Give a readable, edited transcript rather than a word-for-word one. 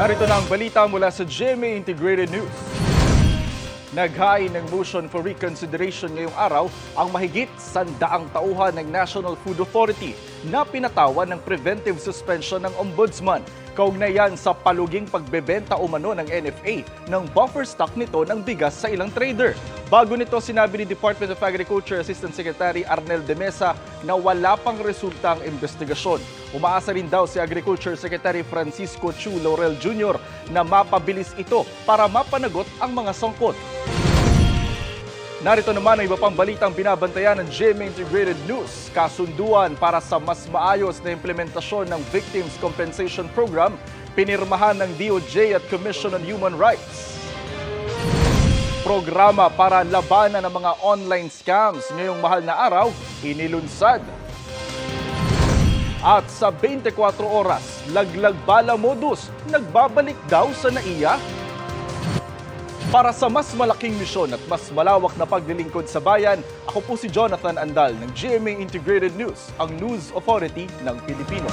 Narito na ang balita mula sa GMA Integrated News. Naghain ng motion for reconsideration ngayong araw ang mahigit 100 tauhan ng National Food Authority na pinatawan ng preventive suspension ng Ombudsman kaugnayan sa paluging pagbebenta umano ng NFA ng buffer stock nito ng bigas sa ilang trader. Bago nito, sinabi ni Department of Agriculture Assistant Secretary Arnel de Mesa na wala pang resulta ang investigasyon. Umaasa rin daw si Agriculture Secretary Francisco Chu Laurel Jr. na mapabilis ito para mapanagot ang mga sangkot. Narito naman ang iba pang balitang binabantayan ng GMA Integrated News. Kasunduan para sa mas maayos na implementasyon ng Victims Compensation Program, pinirmahan ng DOJ at Commission on Human Rights. Programa para labanan ng mga online scams ngayong mahal na araw, inilunsad. At sa 24 oras, laglag bala modus, nagbabalik daw sa NAIA. Para sa mas malaking misyon at mas malawak na paglilingkod sa bayan, ako po si Jonathan Andal ng GMA Integrated News, ang News Authority ng Pilipino.